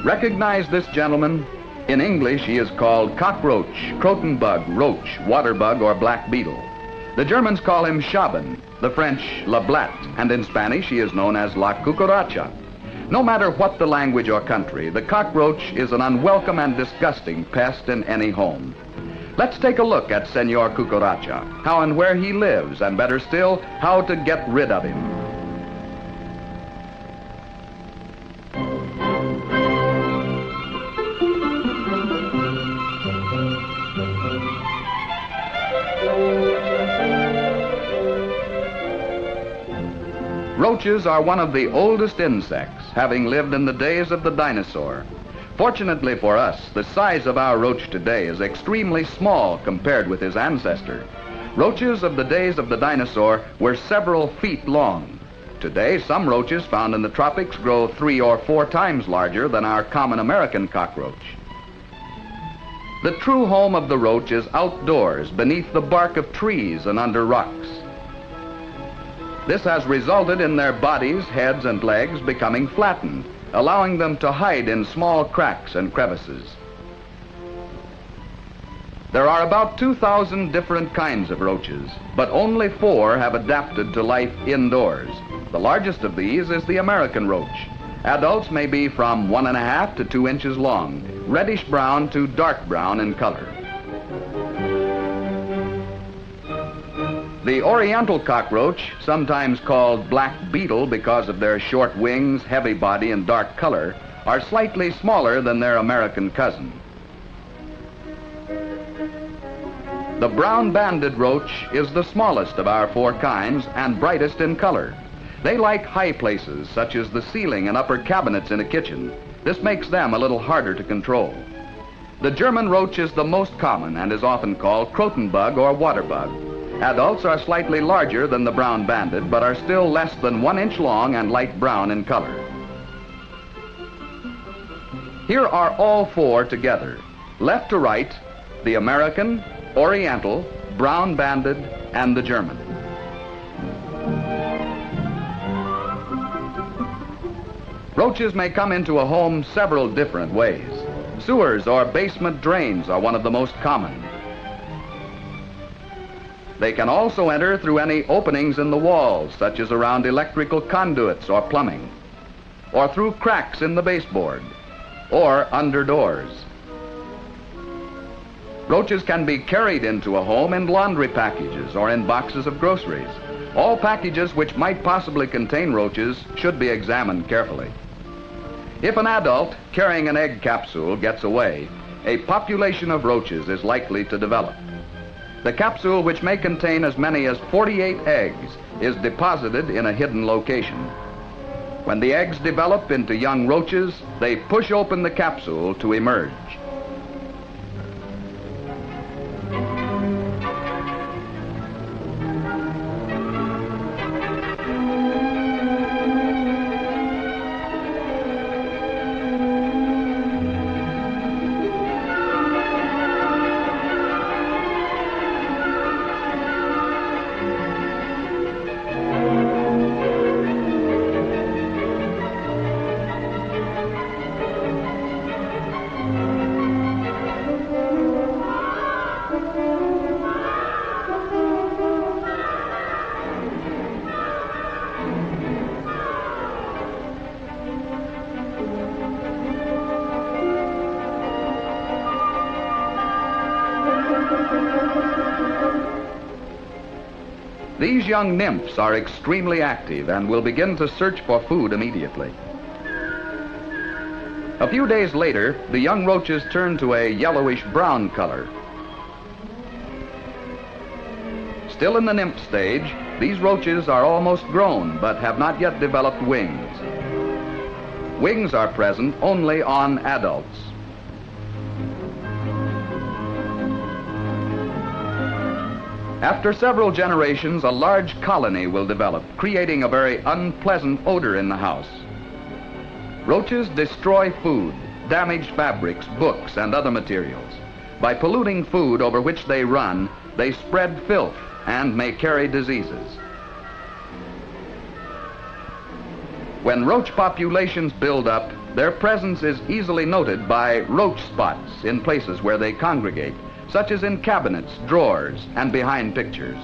Recognize this gentleman? In English, he is called cockroach, croton bug, roach, water bug, or black beetle. The Germans call him Schaben, the French la blatte, and in Spanish he is known as la cucaracha. No matter what the language or country, the cockroach is an unwelcome and disgusting pest in any home. Let's take a look at Senor Cucaracha, how and where he lives, and better still, how to get rid of him. Roaches are one of the oldest insects, having lived in the days of the dinosaur. Fortunately for us, the size of our roach today is extremely small compared with his ancestor. Roaches of the days of the dinosaur were several feet long. Today, some roaches found in the tropics grow 3 or 4 times larger than our common American cockroach. The true home of the roach is outdoors, beneath the bark of trees and under rocks. This has resulted in their bodies, heads, and legs becoming flattened, allowing them to hide in small cracks and crevices. There are about 2,000 different kinds of roaches, but only 4 have adapted to life indoors. The largest of these is the American roach. Adults may be from 1.5 to 2 inches long, reddish brown to dark brown in color. The Oriental cockroach, sometimes called black beetle because of their short wings, heavy body, and dark color, are slightly smaller than their American cousin. The brown-banded roach is the smallest of our 4 kinds and brightest in color. They like high places, such as the ceiling and upper cabinets in a kitchen. This makes them a little harder to control. The German roach is the most common and is often called croton bug or water bug. Adults are slightly larger than the brown-banded, but are still less than 1 inch long and light brown in color. Here are all 4 together. Left to right, the American, Oriental, brown-banded, and the German. Roaches may come into a home several different ways. Sewers or basement drains are one of the most common. They can also enter through any openings in the walls, such as around electrical conduits or plumbing, or through cracks in the baseboard, or under doors. Roaches can be carried into a home in laundry packages or in boxes of groceries. All packages which might possibly contain roaches should be examined carefully. If an adult carrying an egg capsule gets away, a population of roaches is likely to develop. The capsule, which may contain as many as 48 eggs, is deposited in a hidden location. When the eggs develop into young roaches, they push open the capsule to emerge. These young nymphs are extremely active and will begin to search for food immediately. A few days later, the young roaches turn to a yellowish-brown color. Still in the nymph stage, these roaches are almost grown but have not yet developed wings. Wings are present only on adults. After several generations, a large colony will develop, creating a very unpleasant odor in the house. Roaches destroy food, damage fabrics, books, and other materials. By polluting food over which they run, they spread filth and may carry diseases. When roach populations build up, Their presence is easily noted by roach spots in places where they congregate, such as in cabinets, drawers, and behind pictures.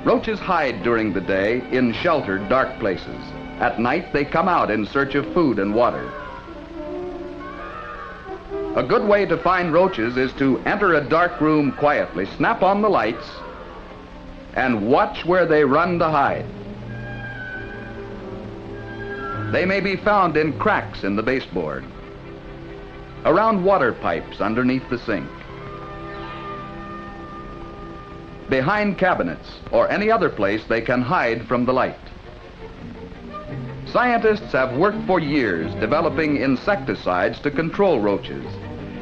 Roaches hide during the day in sheltered, dark places. At night, they come out in search of food and water. A good way to find roaches is to enter a dark room quietly, snap on the lights, and watch where they run to hide. They may be found in cracks in the baseboard, around water pipes underneath the sink, behind cabinets, or any other place they can hide from the light. Scientists have worked for years developing insecticides to control roaches.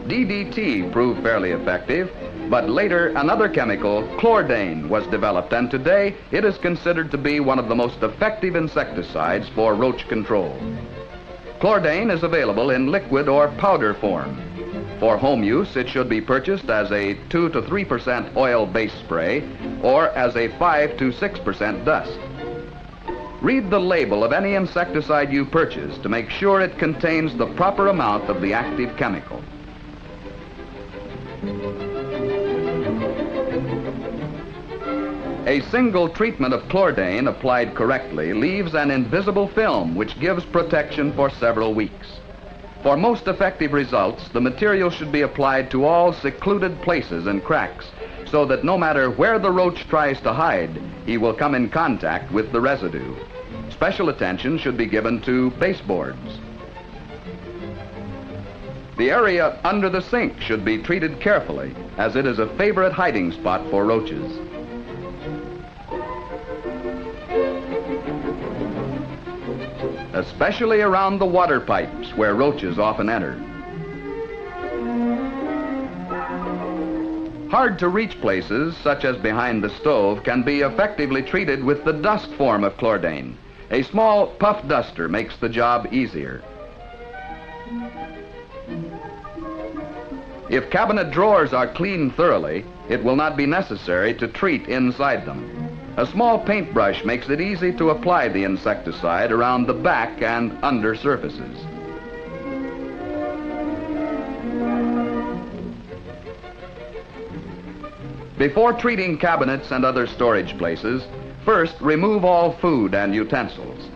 DDT proved fairly effective, but later another chemical, Chlordane, was developed, and today it is considered to be one of the most effective insecticides for roach control. Chlordane is available in liquid or powder form. For home use, it should be purchased as a 2 to 3% oil-based spray or as a 5 to 6% dust. Read the label of any insecticide you purchase to make sure it contains the proper amount of the active chemical. A single treatment of Chlordane applied correctly leaves an invisible film which gives protection for several weeks. For most effective results, the material should be applied to all secluded places and cracks so that no matter where the roach tries to hide, he will come in contact with the residue. Special attention should be given to baseboards. The area under the sink should be treated carefully, as it is a favorite hiding spot for roaches. Especially around the water pipes where roaches often enter. Hard to reach places, such as behind the stove, can be effectively treated with the dust form of Chlordane. A small puff duster makes the job easier. If cabinet drawers are cleaned thoroughly, it will not be necessary to treat inside them. A small paintbrush makes it easy to apply the insecticide around the back and under surfaces. Before treating cabinets and other storage places, first remove all food and utensils.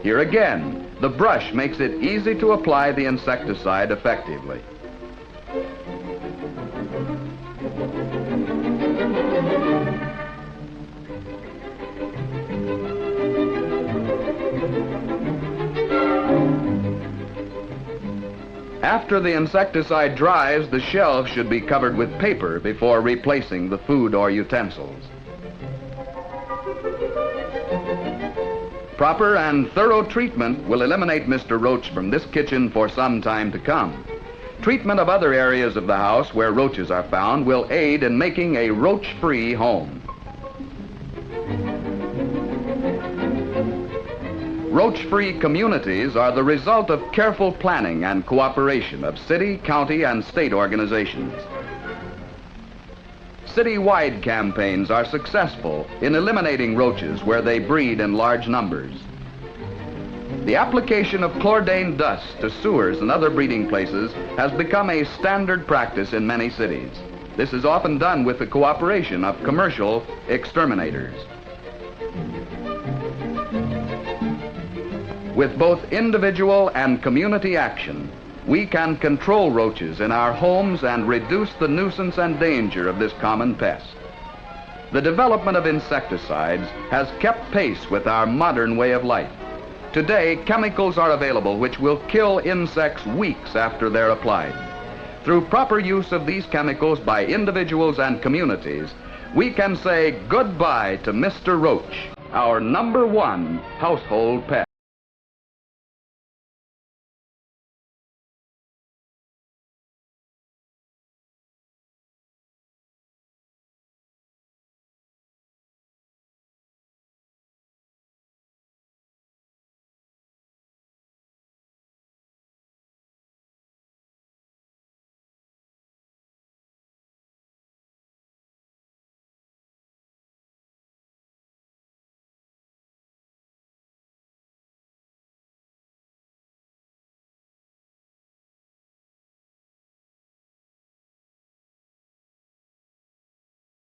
Here again, the brush makes it easy to apply the insecticide effectively. After the insecticide dries, the shelves should be covered with paper before replacing the food or utensils. Proper and thorough treatment will eliminate Mr. Roach from this kitchen for some time to come. Treatment of other areas of the house where roaches are found will aid in making a roach-free home. Roach-free communities are the result of careful planning and cooperation of city, county, and state organizations. City-wide campaigns are successful in eliminating roaches where they breed in large numbers. The application of Chlordane dust to sewers and other breeding places has become a standard practice in many cities. This is often done with the cooperation of commercial exterminators. With both individual and community action, we can control roaches in our homes and reduce the nuisance and danger of this common pest. The development of insecticides has kept pace with our modern way of life. Today, chemicals are available which will kill insects weeks after they're applied. Through proper use of these chemicals by individuals and communities, we can say goodbye to Mr. Roach, our #1 household pet.